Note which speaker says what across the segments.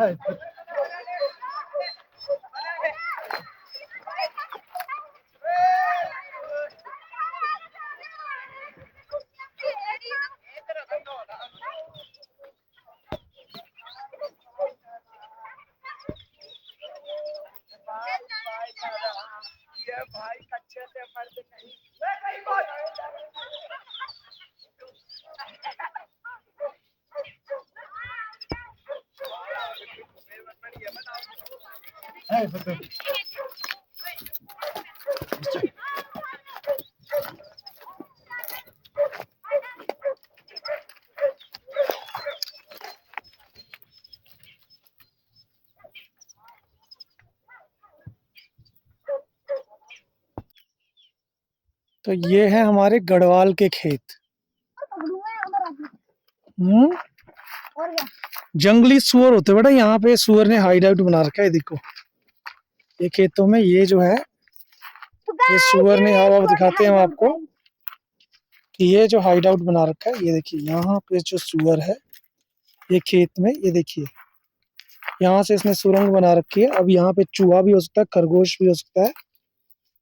Speaker 1: भाई अच्छे से मर्द नहीं।
Speaker 2: तो ये है हमारे गढ़वाल के खेत। जंगली सुअर होते बेटा, यहाँ पे सुअर ने हाइड आउट बना रखा है। देखो ये खेतों में ये जो है ये सुअर ने, अब दिखाते हैं हम आपको कि ये जो हाइड आउट बना रखा है। ये देखिए यहाँ पे जो सुअर है ये खेत में, ये देखिए यहाँ से इसने सुरंग बना रखी है। अब यहाँ पे चूहा भी हो सकता है, खरगोश भी हो सकता है,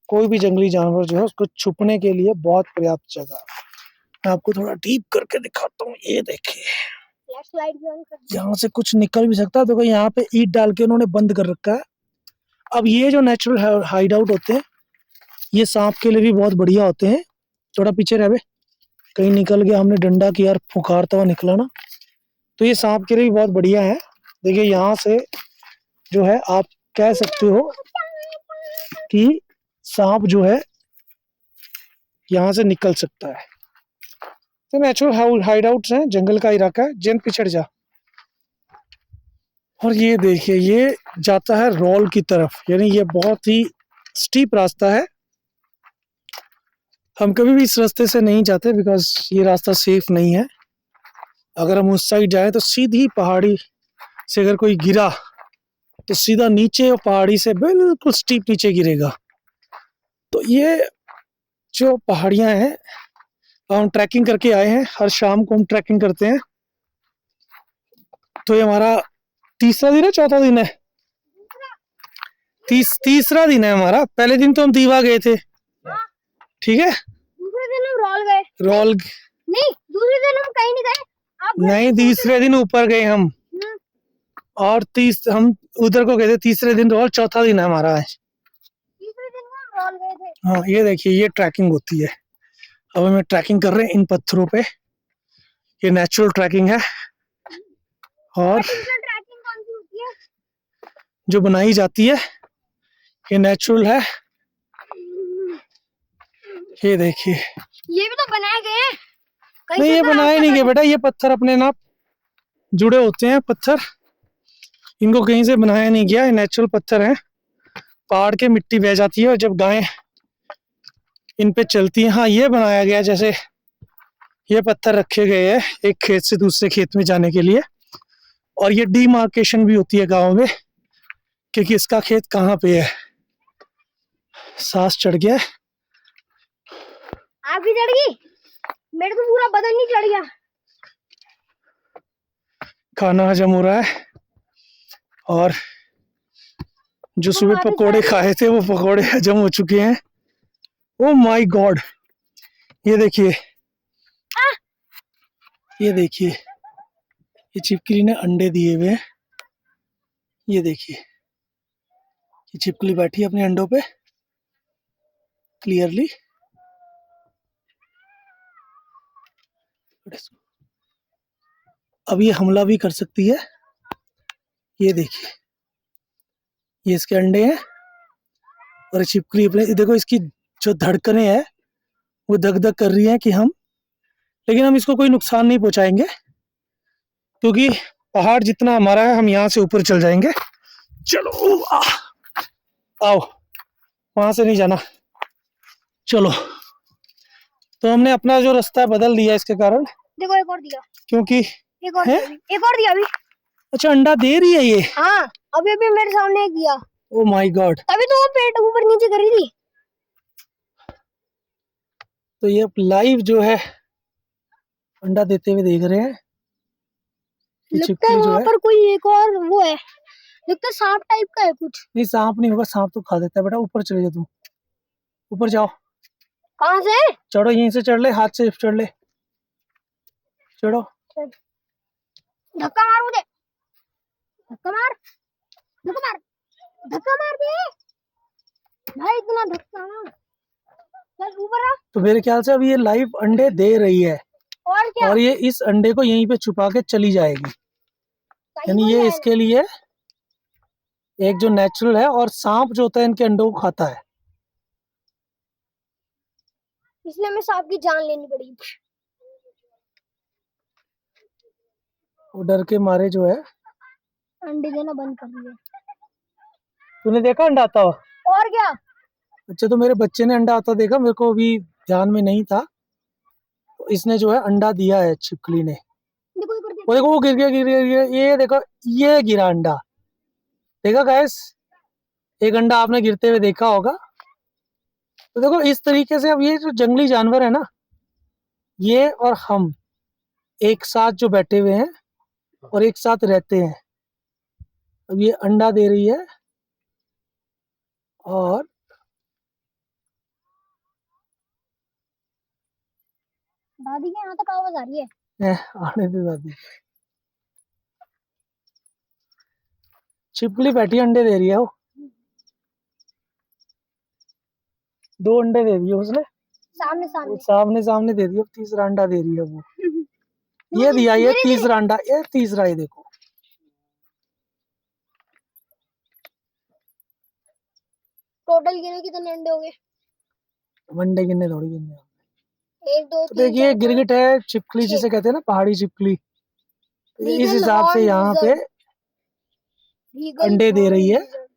Speaker 2: कोई भी जंगली जानवर जो है उसको छुपने के लिए बहुत पर्याप्त जगह है। मैं आपको थोड़ा डीप करके दिखाता हूँ। ये देखिए यहाँ से कुछ निकल भी सकता है। देखो यहाँ पे ईंट डाल के उन्होंने बंद कर रखा है। अब ये जो नेचुरल हाइड आउट होते हैं ये सांप के लिए भी बहुत बढ़िया होते हैं। थोड़ा पीछे रह बे, कहीं निकल गया, हमने डंडा किया और फुकारता हुआ निकला ना, तो ये सांप के लिए भी बहुत बढ़िया है। देखिए यहाँ से जो है आप कह सकते हो कि सांप जो है यहाँ से निकल सकता है। तो नेचुरल हाइड आउट्स हैं, जंगल का इलाका है। जैन पिछड़ जा। और ये देखिए ये जाता है रोल की तरफ, यानी ये बहुत ही स्टीप रास्ता है। हम कभी भी इस रास्ते से नहीं जाते बिकॉज ये रास्ता सेफ नहीं है। अगर हम उस साइड जाएं तो सीधी पहाड़ी से अगर कोई गिरा तो सीधा नीचे, और पहाड़ी से बिल्कुल स्टीप नीचे गिरेगा। तो ये जो पहाड़ियां हैं, हम ट्रैकिंग करके आए हैं। हर शाम को हम ट्रैकिंग करते हैं। तो ये हमारा तीसरा दिन है, चौथा दिन है, तीसरा दिन है हमारा। पहले दिन तो हम दीवा गए थे, ठीक है।
Speaker 3: दूसरे दिन हम रोल गए। नहीं, दूसरे दिन हम कहीं नहीं गए।
Speaker 2: नहीं, तीसरे दिन ऊपर गए हम, और हम उधर को गए थे। तीसरे दिन रोल, चौथा दिन है हमारा है।
Speaker 3: तीसरे दिन हम रोल गए थे।
Speaker 2: हाँ ये देखिए ये ट्रैकिंग होती है। अब हमें ट्रैकिंग कर रहे हैं इन पत्थरों पे। ये नेचुरल ट्रैकिंग है। और
Speaker 3: ट्रैकिंग कौन सी होती है?
Speaker 2: जो बनाई जाती है ये नेचुरल है। ये देखिए
Speaker 3: ये भी तो बनाए गए हैं।
Speaker 2: नहीं ये बनाए नहीं गए बेटा, ये पत्थर अपने आप जुड़े होते हैं। पत्थर इनको कहीं से बनाया नहीं गया, ये नेचुरल पत्थर हैं। पहाड़ के मिट्टी बह जाती है और जब गायें इन पे चलती हैं। हाँ ये बनाया गया, जैसे ये पत्थर रखे गए हैं एक खेत से दूसरे खेत में जाने के लिए। और ये डीमार्केशन भी होती है गाँव में कि किसका खेत कहाँ पे है। सांस चढ़ गया।
Speaker 3: आप भी चढ़ गई? मेरे को पूरा बदन नहीं चढ़ गया।
Speaker 2: खाना हजम हो रहा है, और जो सुबह पकोड़े खाए थे वो पकोड़े हजम हो चुके हैं। ओ माय गॉड, ये देखिए ये देखिए ये छिपकली ने अंडे दिए हुए हैं। ये देखिए ये छिपकली बैठी है अपने अंडों पे क्लियरली। अब ये हमला भी कर सकती है। ये देखिए ये इसके अंडे हैं, और छिपकली अपने, देखो इसकी जो धड़कनें हैं वो धक धक कर रही हैं कि हम, लेकिन हम इसको कोई नुकसान नहीं पहुंचाएंगे क्योंकि पहाड़ जितना हमारा है हम यहाँ से ऊपर चल जाएंगे। चलो आओ, वहां से नहीं जाना, चलो। तो हमने अपना जो रास्ता बदल दिया इसके कारण।
Speaker 3: देखो एक और दिया,
Speaker 2: क्योंकि
Speaker 3: एक और दिया अभी।
Speaker 2: अच्छा अंडा दे रही है ये?
Speaker 3: हाँ अभी अभी मेरे सामने एक दिया।
Speaker 2: ओ माय गॉड,
Speaker 3: तभी तो वो पेट ऊपर नीचे कर रही थी।
Speaker 2: तो ये लाइव जो है अंडा देते हुए देख रहे हैं। कि
Speaker 3: लगता है
Speaker 2: छिपकली जो
Speaker 3: वहाँ
Speaker 2: है,
Speaker 3: पर कोई एक और वो है, लगता है सांप टाइप का है कुछ।
Speaker 2: नहीं सांप नहीं होगा, सांप तो खा देता है बेटा। ऊपर चले जाओ तुम, ऊपर जाओ,
Speaker 3: कहाँ से?
Speaker 2: चढ़ो, यहीं से चढ़ ले, हाथ से चढ़ ले, चढ़ो।
Speaker 3: धक्का मार मुझे, धक्का मार, धक्का मार, धक्का मार दे भाई, इतना धक्का ना। चल ऊपर आ।
Speaker 2: तो मेरे ख्याल से अब ये लाइव अंडे दे रही है,
Speaker 3: और क्या,
Speaker 2: और ये इस अंडे को यहीं पे छुपा के चली जाएगी।
Speaker 3: सही
Speaker 2: यानी
Speaker 3: बोल
Speaker 2: ये
Speaker 3: रहा है।
Speaker 2: इसके लिए एक जो नेचुरल है, और सांप जो होता है इनके अंडों को खाता है।
Speaker 3: इसलिए हमें सांप की जान लेनी पड़ी।
Speaker 2: वो डर के मारे जो है।
Speaker 3: अंडे देना बंद कर दिए।
Speaker 2: तूने देखा अंडा आता हुआ?
Speaker 3: और क्या,
Speaker 2: अच्छा, तो मेरे बच्चे ने अंडा आता देखा, मेरे को अभी ध्यान में नहीं था। तो इसने जो है अंडा दिया है छिपकली ने।
Speaker 3: देखो ऊपर देख।
Speaker 2: वो देखो, वो गिर गया, गिर गया, गिर गया। ये देखो, ये गिरा अंडा। देखा गाइस, एक अंडा आपने गिरते हुए देखा होगा। तो देखो इस तरीके से अब ये जो जंगली जानवर है ना, ये और हम एक साथ जो बैठे हुए हैं और एक साथ रहते हैं। अब ये अंडा दे रही है, और
Speaker 3: दादी के यहाँ तक आवाज आ रही है।
Speaker 2: आने दे दादी। छिपकली बैठी अंडे दे रही है। वो 2 अंडे दे दिए उसने,
Speaker 3: सामने
Speaker 2: वो
Speaker 3: सामने।
Speaker 2: सामने सामने दे दिया। तीसरा अंडा दे रही है वो। ये दिया, ये तीसरा अंडा, ये तीसरा, ये देखो।
Speaker 3: टोटल गिने कितने अंडे हो गए?
Speaker 2: अंडे गिनने थोड़ी गिनने।
Speaker 3: 1 2
Speaker 2: तो
Speaker 3: 3
Speaker 2: देखिए
Speaker 3: 4 5
Speaker 2: गिरगिट है, छिपकली
Speaker 3: 6।
Speaker 2: जिसे कहते हैं ना, पहाड़ी छिपकली। तो ये इस
Speaker 3: रीगल
Speaker 2: हिसाब से
Speaker 3: हॉर्न
Speaker 2: यहाँ पे
Speaker 3: लिजर्ड, रीगल
Speaker 2: अंडे दे
Speaker 3: हॉर्न
Speaker 2: रही है।
Speaker 3: लिजर्ड।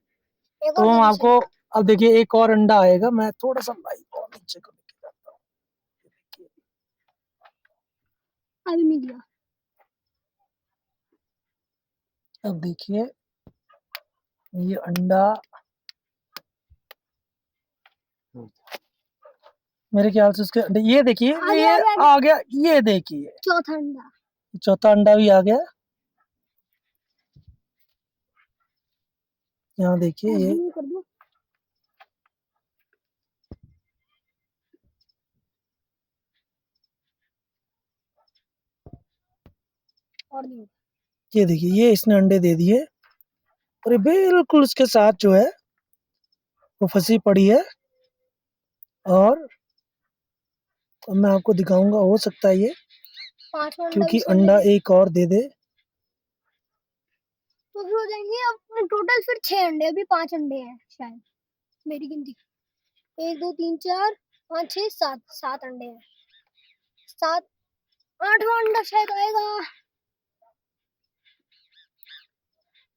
Speaker 3: एक
Speaker 2: तो
Speaker 3: और
Speaker 2: हम
Speaker 3: देना
Speaker 2: आपको,
Speaker 3: चाहिए।
Speaker 2: अब देखिए एक और अंडा आएगा। मैं थोड़ा सा लाइट और नीचे को लेके जाता हूँ।
Speaker 3: अभी नहीं दिया।
Speaker 2: अब देखिए ये अंडा, मेरे ख्याल से उसके अंडे, ये देखिए,
Speaker 3: आगे,
Speaker 2: ये
Speaker 3: आगे, आगे।
Speaker 2: आ गया। ये देखिए
Speaker 3: चौथा अंडा।
Speaker 2: चौथा अंडा भी आ गया। यहाँ देखिए ये।
Speaker 3: जूम कर दो। और नहीं।
Speaker 2: ये देखिए, ये इसने अंडे दे दिए, और ये बिल्कुल उसके साथ जो है वो फंसी पड़ी है। और अब मैं आपको दिखाऊंगा, हो सकता है ये,
Speaker 3: पांचवा अंडा भी
Speaker 2: क्योंकि
Speaker 3: इसने
Speaker 2: अंडा
Speaker 3: दे दिया।
Speaker 2: एक और दे दे।
Speaker 3: तो फिर हो जाएंगे अब टोटल फिर 6 अंडे, अभी 5 अंडे हैं शायद, मेरी गिनती। 1 2 3 4 5 6 7, 7 अंडे हैं। 7 8वां अंडा शायद आएगा।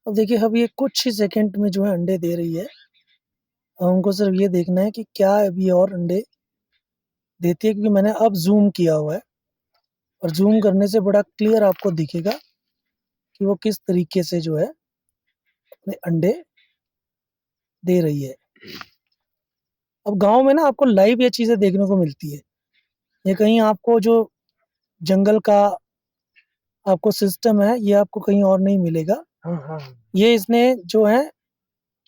Speaker 2: अब देखिए, अब ये कुछ ही सेकंड में जो है अंडे दे रही है। अब हमको सिर्फ ये देखना है कि क्या अभी और अंडे देती है, क्योंकि मैंने अब जूम किया हुआ है, और जूम करने से बड़ा क्लियर आपको दिखेगा कि वो किस तरीके से जो है अपने अंडे दे रही है। अब गांव में ना आपको लाइव ये चीजें देखने को मिलती है। ये कहीं आपको जो जंगल का आपको सिस्टम है, ये आपको कहीं और नहीं मिलेगा। ये इसने जो है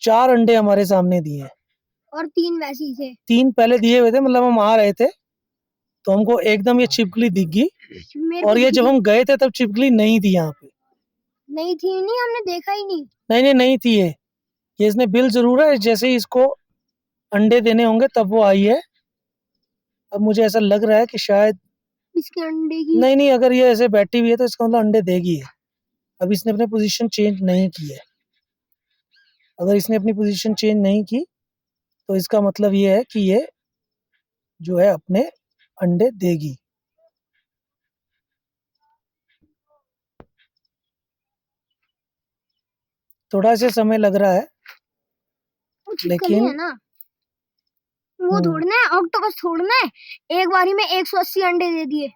Speaker 2: 4 अंडे हमारे सामने दिए हैं,
Speaker 3: और 3 वैसे ही थे।
Speaker 2: 3 पहले दिए हुए थे, मतलब हम आ रहे थे तो हमको एकदम ये छिपकली दिख गई,
Speaker 3: मेरे
Speaker 2: और
Speaker 3: को
Speaker 2: ये जब हम गए थे तब छिपकली नहीं थी यहाँ पे।
Speaker 3: नहीं थी, नहीं हमने देखा ही नहीं।
Speaker 2: नहीं थी ये इसने बिल जरूर है, जैसे ही इसको अंडे देने होंगे तब वो आई है। अब मुझे ऐसा लग रहा है कि शायद
Speaker 3: इसके अंडे की
Speaker 2: नहीं, अगर ये ऐसे बैठी हुई है तो इसका मतलब अंडे देगी है। अब इसने अपने पोजीशन चेंज नहीं की है। अगर इसने अपनी पोजीशन चेंज नहीं की तो इसका मतलब ये है कि ये जो है अपने अंडे देगी। थोड़ा सा समय लग रहा है,
Speaker 3: लेकिन है
Speaker 2: लेकिन
Speaker 3: ना, वो थोड़ना है, ऑक्टोपस थोड़ना है। एक बारी में 180 अंडे दे दिए।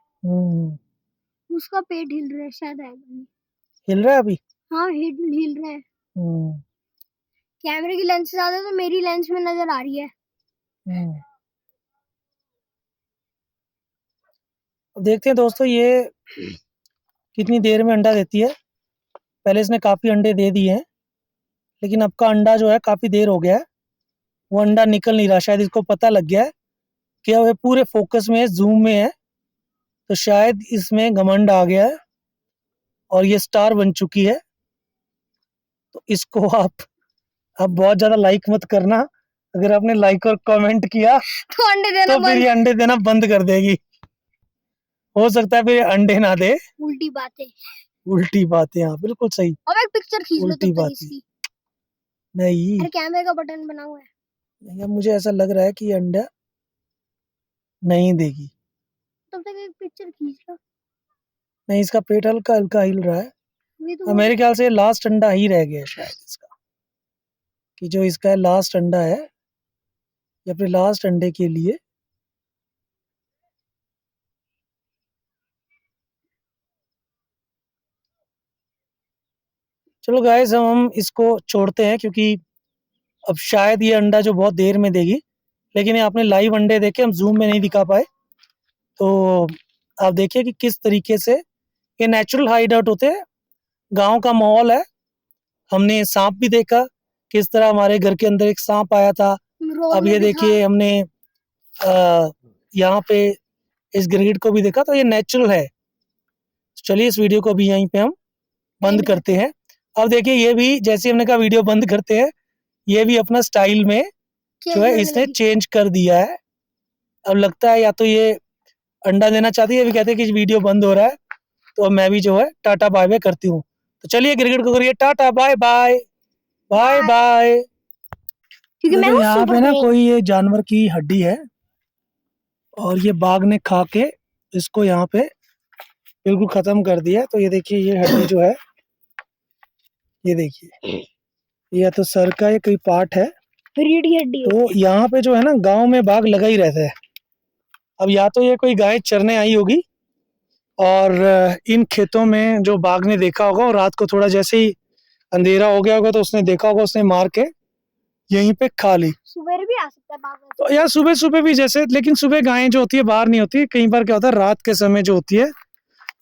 Speaker 3: उसका पेट हिल रहा है, शायद आएगा।
Speaker 2: हिल रहा है अभी।
Speaker 3: हाँ हिल रहा है। कैमरे की लेंस से ज्यादा तो मेरी लेंस में नजर आ रही है।
Speaker 2: अब देखते हैं दोस्तों ये कितनी देर में अंडा देती है। पहले इसने काफ़ी अंडे दे दिए हैं, लेकिन अब का अंडा जो है काफ़ी देर हो गया है, वो अंडा निकल नहीं रहा। शायद इसको पता लग गया है कि अब ये पूरे फोकस में है, जूम में है, तो शायद इसमें घमंड आ गया है और ये स्टार बन चुकी है। तो इसको आप अब बहुत ज़्यादा लाइक मत करना। अगर आपने लाइक और कमेंट किया
Speaker 3: तो अंडे देना
Speaker 2: तो फिर ये अंडे देना बंद कर देगी। हो सकता है फिर ये अंडे ना दे।
Speaker 3: उल्टी बातें।
Speaker 2: उल्टी बातें, हाँ बिल्कुल सही।
Speaker 3: अब एक पिक्चर खींच लो
Speaker 2: उल्टी
Speaker 3: तब तक
Speaker 2: बातें
Speaker 3: इसकी।
Speaker 2: नहीं,
Speaker 3: अरे कैमरे का बटन बना हुआ है।
Speaker 2: अब मुझे ऐसा लग रहा है कि ये अंडा नहीं देगी।
Speaker 3: तब तक एक पिक्चर खींच लो।
Speaker 2: नहीं, इसका पेट हल्का हल्का हिल रहा है।
Speaker 3: ये तो
Speaker 2: अब मेरे ख्याल से लास्ट अंडा ही रह गया शायद इसका, कि जो इसका लास्ट अंडा है, या फिर लास्ट अंडे के लिए चलो गाइस, हम इसको छोड़ते हैं, क्योंकि अब शायद ये अंडा जो बहुत देर में देगी, लेकिन ये आपने लाइव अंडे देखे, हम जूम में नहीं दिखा पाए। तो आप देखिए कि किस तरीके से ये नेचुरल हाइड आउट होते हैं। गांव का माहौल है। हमने सांप भी देखा, किस तरह हमारे घर के अंदर एक सांप आया था।
Speaker 3: रोड
Speaker 2: अब
Speaker 3: में
Speaker 2: ये
Speaker 3: भी था।
Speaker 2: देखिए हमने यहाँ पे इस ग्रेड को भी देखा, तो ये नेचुरल है। चलिए इस वीडियो को अभी यहीं पे हम बंद करते हैं। अब देखिए ये भी, जैसे हमने कहा वीडियो बंद करते हैं, ये भी अपना स्टाइल में जो है इसने चेंज कर दिया है। अब लगता है या तो ये अंडा देना चाहती है, ये भी कहते हैं कि वीडियो बंद हो रहा है, तो अब मैं भी जो है टाटा बाय बाय करती हूँ। तो चलिए क्रिकेट को करिए tata bye bye bye bye.
Speaker 3: क्योंकि मैं
Speaker 2: यहाँ पे ना कोई ये जानवर की हड्डी है और ये बाघ ने खा के इसको यहाँ पे बिल्कुल खत्म कर दिया। तो ये देखिए ये हड्डी जो है, ये देखिए ये तो सर का ये कोई पार्ट है,
Speaker 3: रीढ़ की हड्डी।
Speaker 2: तो यहाँ पे जो है ना गांव में बाघ लगा ही रहता है। अब या तो ये कोई गाय चरने आई होगी और इन खेतों में जो बाघ ने देखा होगा, और रात को थोड़ा जैसे ही अंधेरा हो गया होगा तो उसने देखा होगा, उसने मार के यहीं पे खा ली।
Speaker 3: सुबह भी आ सकता है बाघ।
Speaker 2: तो यार सुबह सुबह भी जैसे, लेकिन सुबह गायें जो होती है बाहर नहीं होती। कई बार क्या होता है रात के समय जो होती है,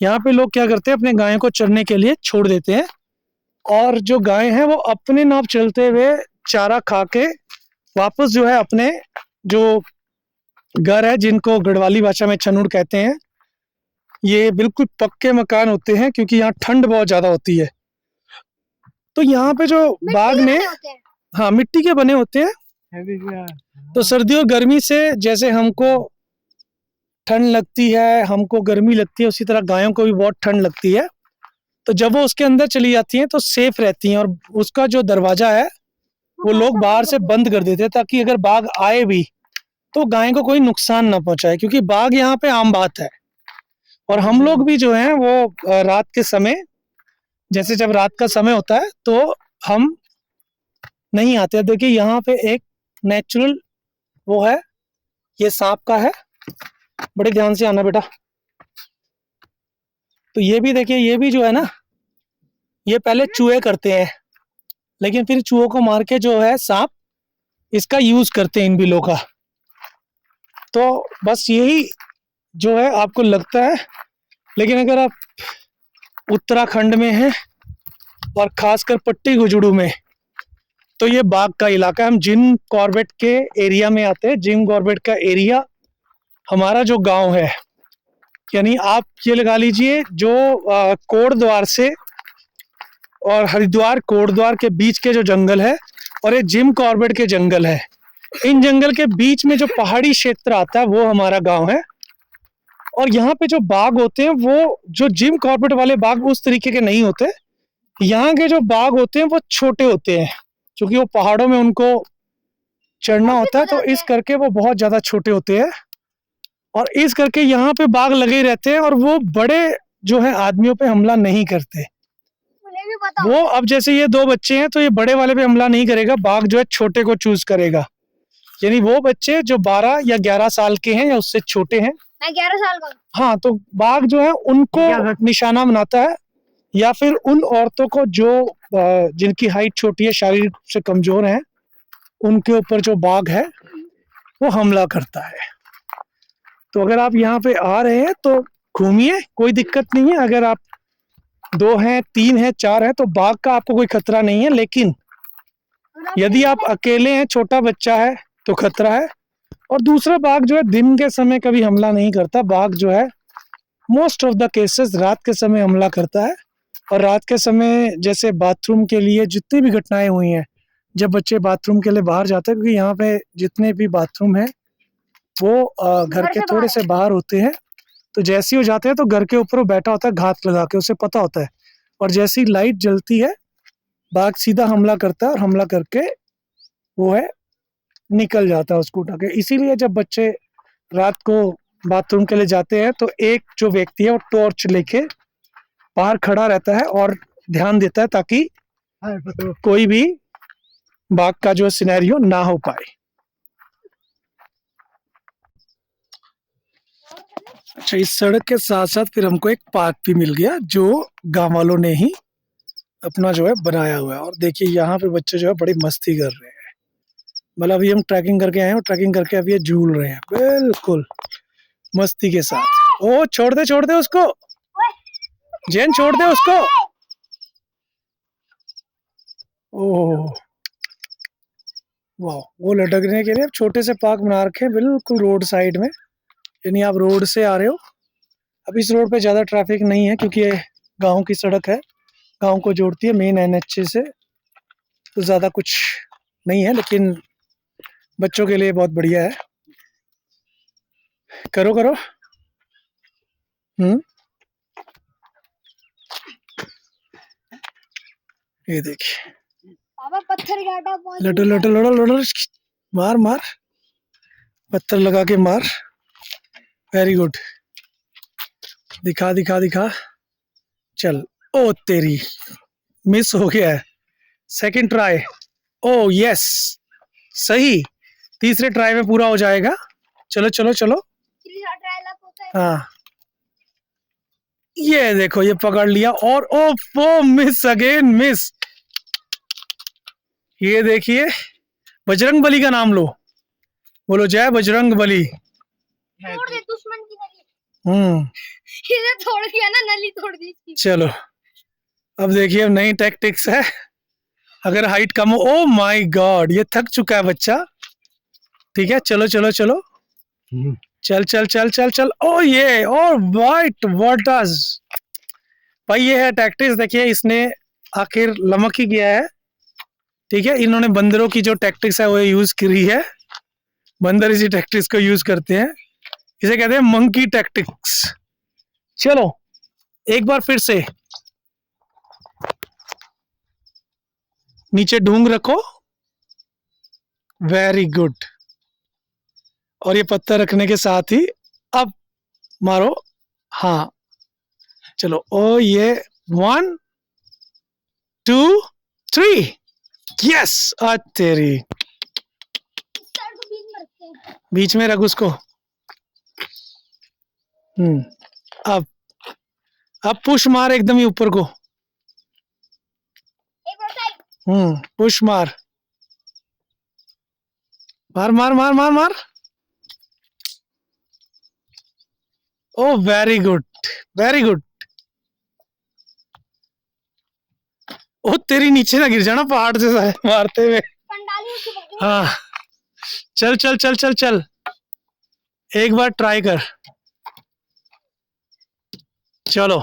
Speaker 2: यहाँ पे लोग क्या करते हैं अपने गायों को चरने के लिए छोड़ देते हैं, और जो गाय हैं वो अपने नाप चलते हुए चारा खा के वापस जो है अपने जो घर है, जिनको गढ़वाली भाषा में छनुड़ कहते हैं, ये बिल्कुल पक्के मकान होते हैं क्योंकि यहाँ ठंड बहुत ज्यादा होती है। तो यहाँ पे जो बाघ ने, हाँ मिट्टी के बने होते हैं, तो सर्दी और गर्मी से जैसे हमको ठंड लगती है, हमको गर्मी लगती है, उसी तरह गायों को भी बहुत ठंड लगती है। तो जब वो उसके अंदर चली जाती हैं तो सेफ रहती हैं, और उसका जो दरवाजा है वो लोग बाहर से बंद कर देते हैं, ताकि अगर बाघ आए भी तो गाय को कोई नुकसान ना पहुंचाए, क्योंकि बाघ यहाँ पे आम बात है। और हम लोग भी जो हैं वो रात के समय, जैसे जब रात का समय होता है तो हम नहीं आते। देखिए यहाँ पे एक नेचुरल वो है, ये सांप का है, बड़े ध्यान से आना बेटा। तो ये भी देखिए, ये भी जो है ना, ये पहले चूहे करते हैं, लेकिन फिर चूहों को मार के जो है सांप इसका यूज करते हैं इन बिलों का। तो बस यही जो है आपको लगता है, लेकिन अगर आप उत्तराखंड में हैं और खासकर पट्टी गुजड़ू में, तो ये बाघ का इलाका है। हम जिम कॉर्बेट के एरिया में आते हैं। जिम कॉर्बेट का एरिया हमारा जो गांव है, यानी आप ये लगा लीजिए जो कोटद्वार से और हरिद्वार कोटद्वार के बीच के जो जंगल है, और ये जिम कॉर्बेट के जंगल है, इन जंगल के बीच में जो पहाड़ी क्षेत्र आता है वो हमारा गांव है। और यहाँ पे जो बाघ होते हैं वो जो जिम कॉर्बेट वाले बाघ उस तरीके के नहीं होते। यहाँ के जो बाघ होते हैं वो छोटे होते हैं, क्योंकि वो पहाड़ों में उनको चढ़ना होता है, तो इस करके वो बहुत ज्यादा छोटे होते हैं, और इस करके यहाँ पे बाघ लगे ही रहते हैं, और वो बड़े जो है आदमियों पे हमला नहीं करते। वो अब जैसे ये दो बच्चे हैं, तो ये बड़े वाले पे हमला नहीं करेगा, बाघ जो है छोटे को चूज करेगा। यानी वो बच्चे जो 12 या 11 साल के हैं या उससे छोटे हैं,
Speaker 3: मैं 11 साल का।
Speaker 2: हाँ, तो बाघ जो है उनको निशाना बनाता है, या फिर उन औरतों को जो जिनकी हाइट छोटी है, शारीरिक से कमजोर हैं, उनके ऊपर जो बाघ है वो हमला करता है। तो अगर आप यहाँ पे आ रहे हैं तो घूमिए, कोई दिक्कत नहीं है। अगर आप 2 हैं, 3 हैं, 4 हैं, तो बाघ का आपको कोई खतरा नहीं है। लेकिन यदि आप अकेले हैं, छोटा बच्चा है, तो खतरा है। और दूसरा, बाघ जो है दिन के समय कभी हमला नहीं करता। बाघ जो है मोस्ट ऑफ द केसेस रात के समय हमला करता है। और रात के समय जैसे बाथरूम के लिए जितनी भी घटनाएं हुई हैं, जब बच्चे बाथरूम के लिए बाहर जाते हैं, क्योंकि यहाँ पे जितने भी बाथरूम हैं वो घर के थोड़े से बाहर होते हैं, तो जैसे ही वो जाते हैं तो घर के ऊपर वो बैठा होता है घात लगा के, उसे पता होता है। और जैसी लाइट जलती है, बाघ सीधा हमला करता है और हमला करके वो है निकल जाता है उसको उठा के। इसीलिए जब बच्चे रात को बाथरूम के लिए जाते हैं, तो एक जो व्यक्ति है वो टॉर्च लेके बाहर खड़ा रहता है और ध्यान देता है, ताकि कोई भी बाघ का जो सिनेरियो ना हो पाए। अच्छा, इस सड़क के साथ साथ फिर हमको एक पार्क भी मिल गया, जो गांव वालों ने ही अपना जो है बनाया हुआ है। और देखिए यहाँ पे बच्चे जो है बड़ी मस्ती कर रहे हैं। मतलब अभी हम ट्रैकिंग करके आए हैं और ट्रैकिंग करके अभी ये झूल रहे हैं बिल्कुल मस्ती के साथ। ओ छोड़ दे उसको, जैन छोड़ दे उसको। ओह वाह, वो लटकने के लिए छोटे से पार्क बना रखे हैं बिल्कुल रोड साइड में। यानी आप रोड से आ रहे हो, अब इस रोड पे ज़्यादा ट्रैफिक नहीं है क्योंकि ये गांव की सड़क है, गांव को जोड़ती है मेन NH से, तो ज़्यादा कुछ नहीं है। लेकिन बच्चों के लिए बहुत बढ़िया है। करो करो। ये देखिए,
Speaker 3: पापा पत्थर काटा पहुंच
Speaker 2: लटो लटो लड़ो लड़ो, मार मार, पत्थर लगा के मार। वेरी गुड, दिखा दिखा दिखा। चल, ओ तेरी, मिस हो गया है। सेकंड ट्राई, ओ यस, सही। तीसरे ट्राई में पूरा हो जाएगा। चलो चलो चलो। हाँ, ये देखो, ये पकड़ लिया और ओ मिस अगेन, मिस। ये देखिए, बजरंग बली का नाम लो, बोलो जय बजरंग बली।
Speaker 3: तोड़ दे दुश्मन की नली। इसे तोड़ दिया ना, नली तोड़ दी इसकी।
Speaker 2: चलो, अब देखिए, अब नई टैक्टिक्स है। अगर हाइट कम हो, ओ माय गॉड, ये थक चुका है बच्चा। ठीक है, चलो चलो चलो, चल चल चल चल चल। ओ ये, और वाइट वाटर्स भाई, ये है टैक्टिक्स। देखिए, इसने आखिर लमक ही गया है। ठीक है, इन्होंने बंदरों की जो टैक्टिक्स है वो यूज करी है। बंदर इसी टैक्टिक्स को यूज करते हैं, इसे कहते हैं मंकी टैक्टिक्स। चलो एक बार फिर से नीचे ढूंढ रखो, वेरी गुड। और ये पत्थर रखने के साथ ही अब मारो। हाँ, चलो, ओ ये 1 2 3, यस। तेरी, बीच में रख उसको। अब पुश मार एकदम ही ऊपर को। पुश मार, मार मार मार मार मार। ओ वेरी गुड, वेरी गुड। ओ तेरी, नीचे ना गिर जाना पहाड़ से मारते हुए। हाँ, चल चल चल चल चल, एक बार ट्राई कर। चलो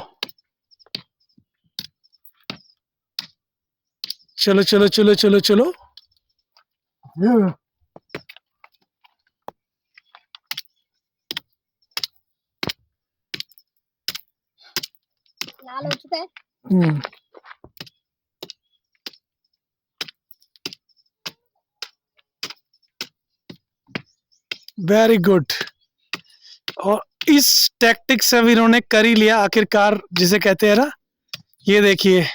Speaker 2: चलो चलो चलो चलो चलो।
Speaker 3: लाल हो चुका है।
Speaker 2: Very good. और इस टैक्टिक से भी इन्होंने कर ही लिया आखिरकार, जिसे कहते हैं ना। ये देखिए,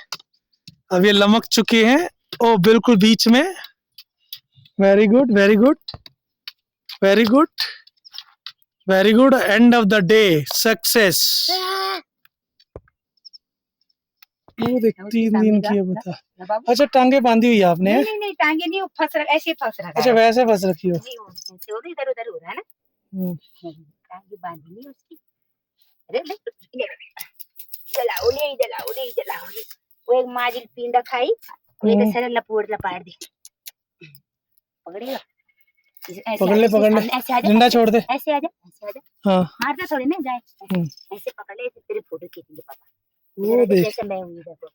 Speaker 2: अब ये लमक चुके हैं, ओ बिल्कुल बीच में। Very good very good very good very good. End of the day, success. वो देख, 3 दिन की है, बता। अच्छा, टांगे बांधी हुई है आपने?
Speaker 1: नहीं नहीं, टांगे नहीं, फंस रखा, ऐसे फंस रखा।
Speaker 2: अच्छा, वैसे फंस रखी हो।
Speaker 1: इधर उधर हो रहा है ना। टांगे बांधी नहीं उसकी। अरे जलाओ वो एक माजिल पिंडा खाई वो एक सारा लपाट दी पकड़ेगा
Speaker 2: पकड़ ले
Speaker 1: ऐसे आजा
Speaker 2: डंडा छोड़ दे।
Speaker 1: ऐसे आजा
Speaker 2: हाँ
Speaker 1: मारना थोड़ी ना जाए ऐसे पकड़ ले तेरे फोटो खींचेंगे पापा
Speaker 2: वो देख।
Speaker 1: जैसे मैं हुई देखो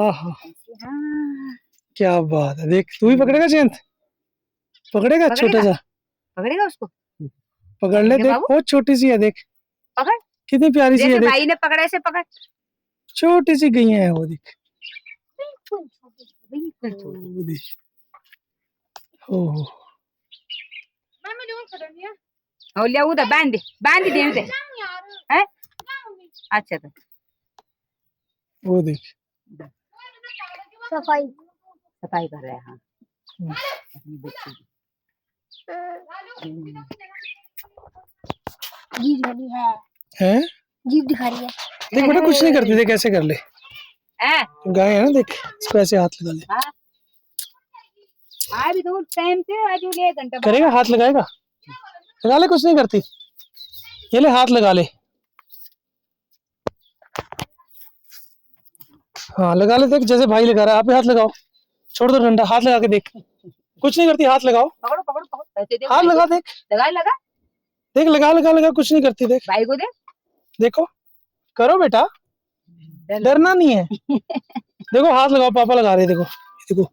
Speaker 2: आहा
Speaker 1: ऐसे हाँ
Speaker 2: क्या बात है, देख तू भी पकड़ेगा जयंत, पकड़ेगा छोटा सा,
Speaker 1: पकड़ेगा उसको
Speaker 2: पकड़ ले, देख
Speaker 1: बाबू।
Speaker 2: बहुत छोटी सी है, देख
Speaker 1: पकड़
Speaker 2: कितनी प्यारी सी है,
Speaker 1: जैसे
Speaker 2: देख
Speaker 1: भाई ने पकड़ा ऐसे पकड़
Speaker 2: छोटी सी गैया है वो, देख
Speaker 1: बिल्कुल
Speaker 2: वो देख। ओह
Speaker 1: हो लिया उधर बांध दे उधर हैं अच्छा तो
Speaker 2: वो देख
Speaker 3: सफाई
Speaker 1: कर रहा है हाँ अपनी बच्ची की।
Speaker 3: जीभ लगी है,
Speaker 2: हैं,
Speaker 3: जीभ दिखा रही है।
Speaker 2: देख बेटा कुछ नहीं करती, देख ऐसे कर ले,
Speaker 1: हैं?
Speaker 2: गाय है ना, देख इसको ऐसे हाथ लगा ले,
Speaker 1: हाँ अभी तो टाइम से आज ले घंटा
Speaker 2: करेगा हाथ लगाएगा, लगा ले, कुछ नहीं करती, ये ले हाथ लगा ले, हाँ लगा ले, देख जैसे भाई लगा रहा है, आप भी हाथ लगाओ, छोड़ दो डंडा, हाथ लगा के देख, कुछ नहीं करती, हाथ लगाओ,
Speaker 1: पकड़ो ऐसे दे
Speaker 2: हाथ लगा, देख
Speaker 1: लगा
Speaker 2: देख लगा कुछ नहीं करती, देख
Speaker 1: भाई को दे
Speaker 2: देखो, करो बेटा, डरना नहीं है, देखो हाथ लगाओ, पापा लगा रहे, देखो देखो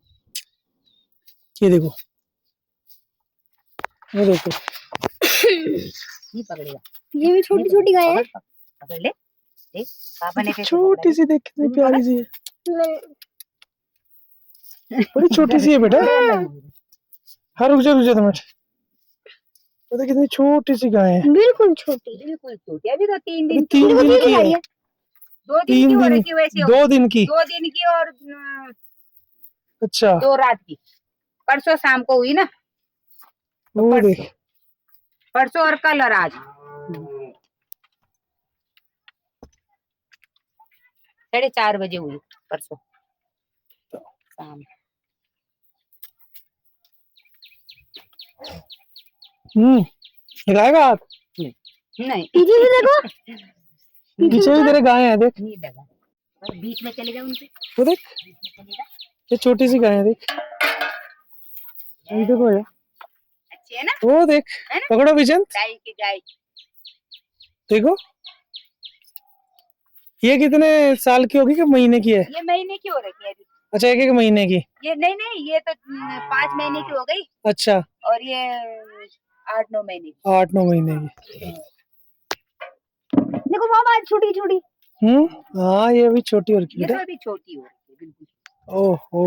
Speaker 2: ये देखो, ये देखो,
Speaker 1: नहीं पकड़ेगा
Speaker 3: ये भी छोटी छोटी गाय है।
Speaker 1: पकड़ ले देख पापा ने कैसे
Speaker 2: छोटी सी, देख कितनी प्यारी सी है,
Speaker 3: नहीं,
Speaker 2: बड़ी छोटी सी है बेटा, हाँ रुक जा 2 मिनट, तो देख कितनी छोटी सी गाय है,
Speaker 3: बिल्कुल छोटी।
Speaker 1: अभी तो 3 दिन
Speaker 2: 3 दिन की है,
Speaker 1: 2 दिन की हो रही थी वैसे
Speaker 2: 2 दिन की,
Speaker 1: 2 दिन की और
Speaker 2: अच्छा
Speaker 1: 2 रात की परसों शाम को हुई ना
Speaker 2: वो देख,
Speaker 1: परसों और कल और आज 4:30 बजे हुई परसों शाम
Speaker 2: लगाएगा हाथ,
Speaker 1: नहीं
Speaker 3: पीछे भी देखो,
Speaker 2: पीछे भी तेरे गाय है, देख
Speaker 1: नहीं लगा और बीच में चले जाओ उनके
Speaker 2: वो देख, ये छोटी सी गाय है, देख ये देखो यार,
Speaker 1: अच्छी है ना
Speaker 2: वो देख,
Speaker 1: है ना?
Speaker 2: पकड़ो विजन,
Speaker 1: गाय
Speaker 2: देखो ये कितने साल की होगी कि महीने की है,
Speaker 1: ये महीने की हो रही है अभी
Speaker 2: अच्छा 1 महीने की,
Speaker 1: ये नहीं ये तो 5 महीने की हो गई
Speaker 2: अच्छा
Speaker 1: और ये 8-9 महीने की
Speaker 2: 8-9 महीने की,
Speaker 3: देखो मामा छोटी छोटी।
Speaker 2: हाँ ये भी छोटी और की
Speaker 1: ये
Speaker 2: बेटा,
Speaker 1: तो अभी छोटी हो रही है बिल्कुल
Speaker 2: ओहो